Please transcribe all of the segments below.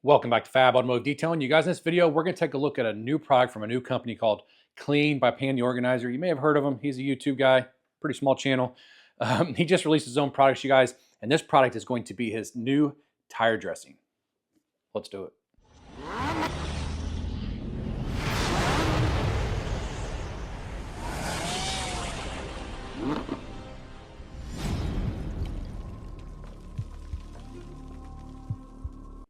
Welcome back to Fab Automotive Detailing. You guys, in this video, we're going to take a look at a new product from a new company called Clean by Pan the Organizer. You may have heard of him. He's a YouTube guy, pretty small channel. He just released his own products, you guys, and this product is going to be his new tire dressing. Let's do it.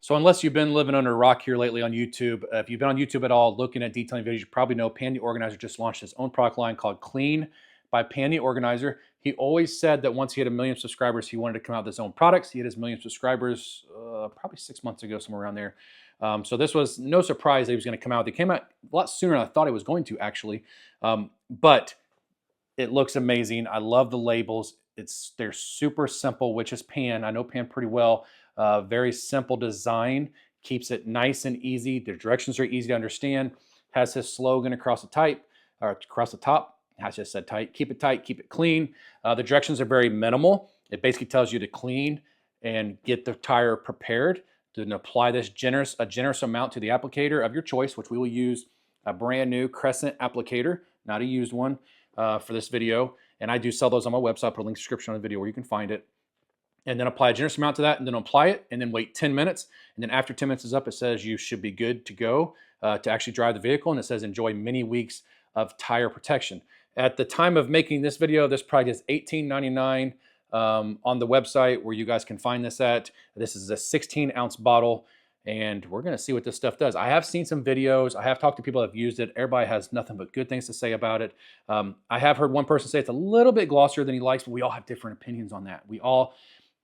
So unless you've been living under a rock here lately on YouTube, if you've been on YouTube at all looking at detailing videos, you probably know Pan the Organizer just launched his own product line called Clean by Pan the Organizer. He always said that once he had 1 million subscribers, he wanted to come out with his own products. He had his 1 million subscribers probably 6 months ago, somewhere around there. So this was no surprise that he was going to come out. They came out a lot sooner than I thought he was going to, actually. But it looks amazing. I love the labels. They're super simple, which is Pan. I know Pan pretty well. Very simple design, keeps it nice and easy. The directions are easy to understand. Has his slogan across the top. I just said tight. Keep it tight, keep it clean. The directions are very minimal. It basically tells you to clean and get the tire prepared. To apply a generous amount to the applicator of your choice, which we will use a brand new Crescent applicator, not a used one, for this video. And I do sell those on my website. I'll put a link in the description on the video where you can find it. And then apply a generous amount to that, and then apply it, and then wait 10 minutes. And then after 10 minutes is up, it says you should be good to go to actually drive the vehicle. And it says enjoy many weeks of tire protection. At the time of making this video, this product is $18.99 on the website where you guys can find this at. This is a 16-ounce bottle, and we're going to see what this stuff does. I have seen some videos. I have talked to people that have used it. Everybody has nothing but good things to say about it. I have heard one person say it's a little bit glossier than he likes, but we all have different opinions on that.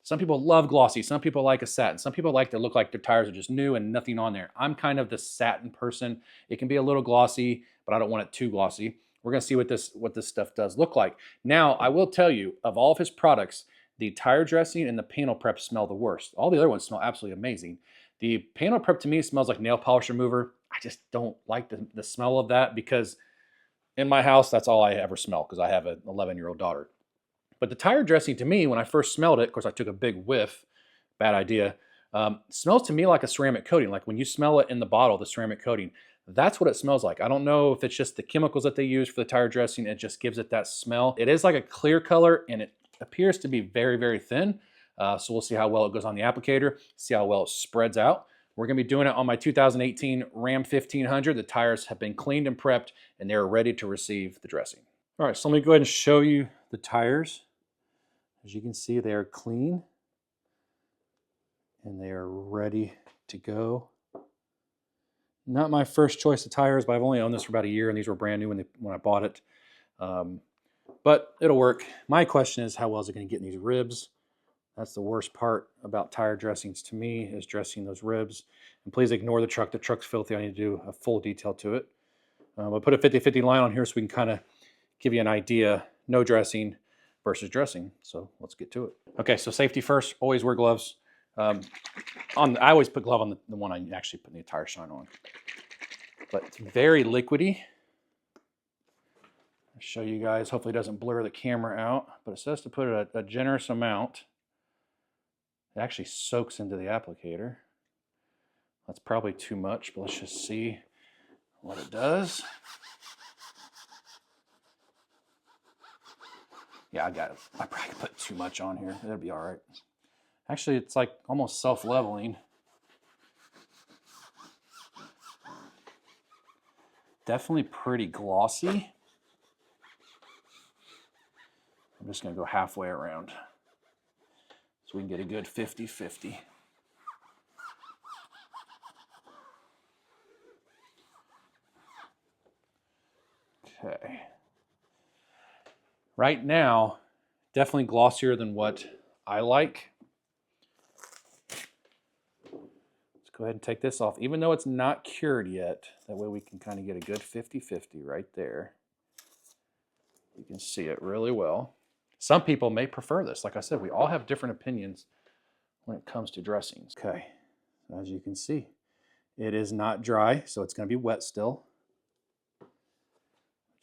Some people love glossy. Some people like a satin. Some people like to look like their tires are just new and nothing on there. I'm kind of the satin person. It can be a little glossy, but I don't want it too glossy. We're going to see what this stuff does look like. Now, I will tell you, of all of his products, the tire dressing and the panel prep smell the worst. All the other ones smell absolutely amazing. The panel prep to me smells like nail polish remover. I just don't like the smell of that because in my house, that's all I ever smell because I have an 11-year-old daughter. But the tire dressing to me, when I first smelled it, of course I took a big whiff, bad idea, smells to me like a ceramic coating. Like when you smell it in the bottle, the ceramic coating, that's what it smells like. I don't know if it's just the chemicals that they use for the tire dressing. It just gives it that smell. It is like a clear color and it appears to be very, very thin. So we'll see how well it goes on the applicator, see how well it spreads out. We're gonna be doing it on my 2018 Ram 1500. The tires have been cleaned and prepped and they're ready to receive the dressing. All right, so let me go ahead and show you the tires. As you can see, they are clean and they are ready to go. Not my first choice of tires, but I've only owned this for about a year and these were brand new when I bought it. But it'll work. My question is, how well is it going to get in these ribs? That's the worst part about tire dressings to me, is dressing those ribs. And please ignore the truck. The truck's filthy. I need to do a full detail to it. I'll put a 50-50 line on here so we can kind of give you an idea. No dressing versus dressing. So let's get to it. Okay, so safety first. Always wear gloves. I always put glove on the one I actually put the tire shine on. But it's very liquidy. I'll show you guys. Hopefully it doesn't blur the camera out. But it says to put a generous amount. It actually soaks into the applicator. That's probably too much, but let's just see what it does. Yeah, I probably put too much on here. That'll be all right. Actually, it's like almost self-leveling. Definitely pretty glossy. I'm just gonna go halfway around so we can get a good 50-50. Okay. Right now, definitely glossier than what I like. Let's go ahead and take this off. Even though it's not cured yet, that way we can kind of get a good 50-50 right there. You can see it really well. Some people may prefer this. Like I said, we all have different opinions when it comes to dressings. Okay, as you can see, it is not dry, so it's going to be wet still. But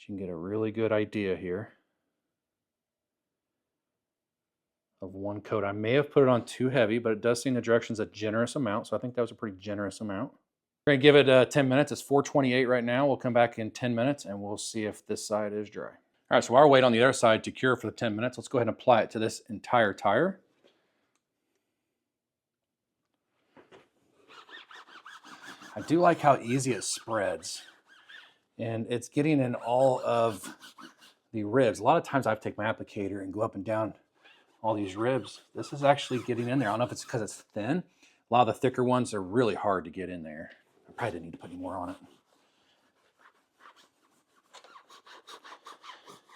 you can get a really good idea here of one coat. I may have put it on too heavy, but it does seem the direction's a generous amount, so I think that was a pretty generous amount. We're gonna give it 10 minutes. It's 4:28 right now. We'll come back in 10 minutes and we'll see if this side is dry. All right, so while we're waiting on the other side to cure for the 10 minutes, let's go ahead and apply it to this entire tire. I do like how easy it spreads, and it's getting in all of the ribs. A lot of times I take my applicator and go up and down all these ribs. This is actually getting in there. I don't know if it's because it's thin. A lot of the thicker ones are really hard to get in there. I probably didn't need to put any more on it.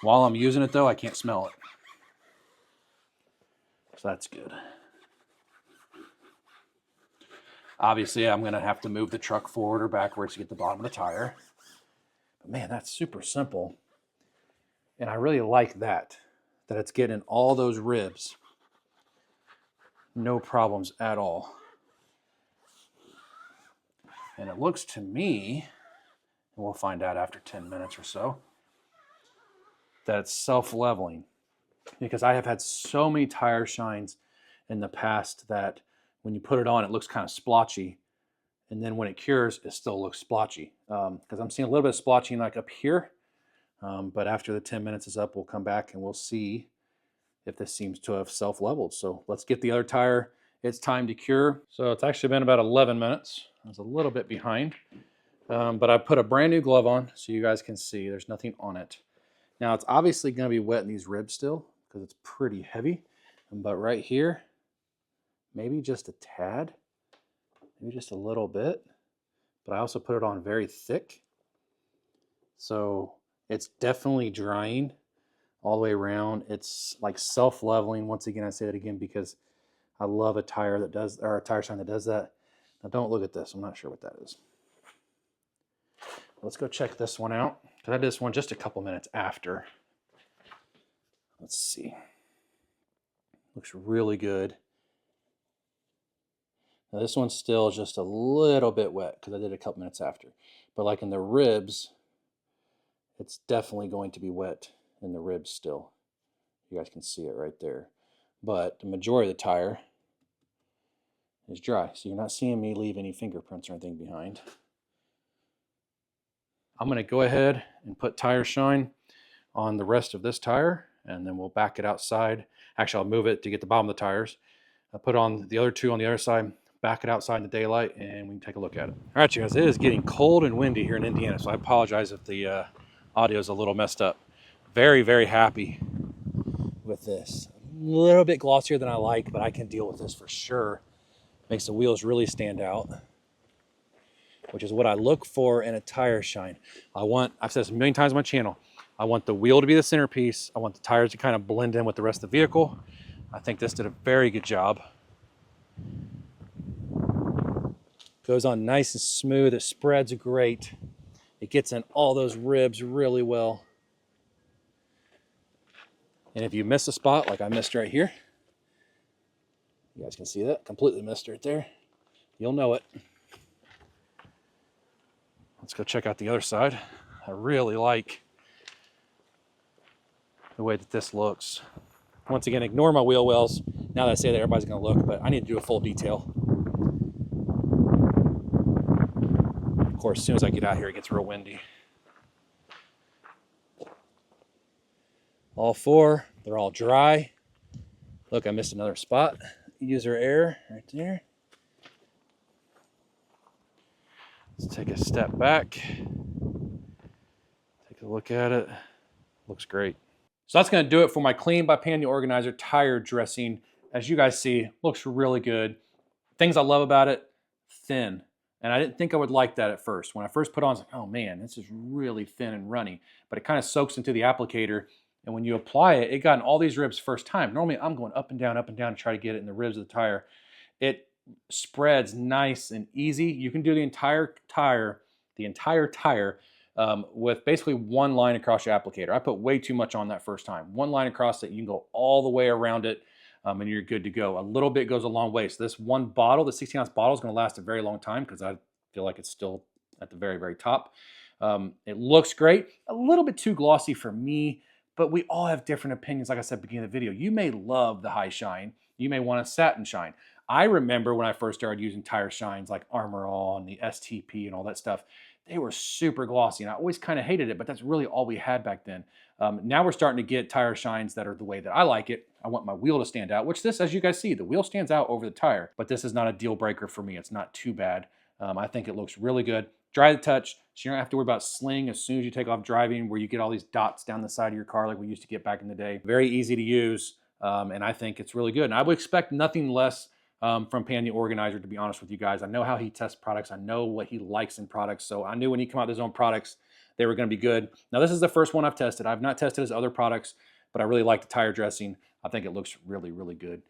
While I'm using it though, I can't smell it. So that's good. Obviously, I'm gonna have to move the truck forward or backwards to get the bottom of the tire. But man, that's super simple. And I really like that it's getting all those ribs. No problems at all. And it looks to me, and we'll find out after 10 minutes or so, that it's self-leveling. Because I have had so many tire shines in the past that when you put it on, it looks kind of splotchy. And then when it cures, it still looks splotchy. Because I'm seeing a little bit of splotching like up here. But after the 10 minutes is up, we'll come back and we'll see if this seems to have self-leveled. So let's get the other tire. It's time to cure. So it's actually been about 11 minutes. I was a little bit behind. But I put a brand new glove on so you guys can see there's nothing on it. Now it's obviously going to be wet in these ribs still because it's pretty heavy. But right here, maybe just a tad, maybe just a little bit. But I also put it on very thick. So it's definitely drying all the way around. It's like self-leveling. Once again, I say that again because I love a tire that does, or a tire shine that does that. Now don't look at this. I'm not sure what that is. Let's go check this one out. Because I did this one just a couple minutes after. Let's see. Looks really good. Now this one's still just a little bit wet because I did it a couple minutes after. But like in the ribs, it's definitely going to be wet in the ribs still. You guys can see it right there. But the majority of the tire is dry. So you're not seeing me leave any fingerprints or anything behind. I'm going to go ahead and put tire shine on the rest of this tire, and then we'll back it outside. Actually, I'll move it to get the bottom of the tires. I'll put on the other two on the other side, back it outside in the daylight, and we can take a look at it. All right, you guys, it is getting cold and windy here in Indiana, so I apologize if the audio is a little messed up. Very, very happy with this. A little bit glossier than I like, but I can deal with this for sure. Makes the wheels really stand out, which is what I look for in a tire shine. I've said this a million times on my channel, I want the wheel to be the centerpiece. I want the tires to kind of blend in with the rest of the vehicle. I think this did a very good job. Goes on nice and smooth. It spreads great. It gets in all those ribs really well. And if you miss a spot, like I missed right here, you guys can see that, completely missed right there. You'll know it. Let's go check out the other side. I really like the way that this looks. Once again, ignore my wheel wells. Now that I say that, everybody's gonna look, but I need to do a full detail. Of course, as soon as I get out here, it gets real windy. All four, they're all dry. Look, I missed another spot. User error right there. Let's take a step back. Take a look at it. Looks great. So that's going to do it for my Clean by Pandy Organizer tire dressing. As you guys see, looks really good. Things I love about it, thin. And I didn't think I would like that at first. When I first put it on, I was like, oh man, this is really thin and runny. But it kind of soaks into the applicator. And when you apply it, it got in all these ribs first time. Normally I'm going up and down to try to get it in the ribs of the tire. It spreads nice and easy. You can do the entire tire with basically one line across your applicator. I put way too much on that first time. One line across it, you can go all the way around it, and you're good to go. A little bit goes a long way. So this one bottle, the 16-ounce bottle, is going to last a very long time because I feel like it's still at the very, very top. It looks great. A little bit too glossy for me, but we all have different opinions. Like I said at the beginning of the video, you may love the high shine. You may want a satin shine. I remember when I first started using tire shines like Armor All and the STP and all that stuff, they were super glossy and I always kind of hated it, but that's really all we had back then. Now we're starting to get tire shines that are the way that I like it. I want my wheel to stand out, which this, as you guys see, the wheel stands out over the tire, but this is not a deal breaker for me. It's not too bad. I think it looks really good. Dry to touch, so you don't have to worry about sling as soon as you take off driving, where you get all these dots down the side of your car like we used to get back in the day. Very easy to use, and I think it's really good. And I would expect nothing less from Pan the Organizer, to be honest with you guys. I know how he tests products. I know what he likes in products, so I knew when he came out with his own products, they were going to be good. Now, this is the first one I've tested. I've not tested his other products, but I really like the tire dressing. I think it looks really, really good.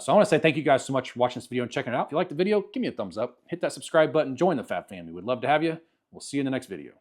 So I want to say thank you guys so much for watching this video and checking it out. If you liked the video, give me a thumbs up. Hit that subscribe button. Join the Fab family. We'd love to have you. We'll see you in the next video.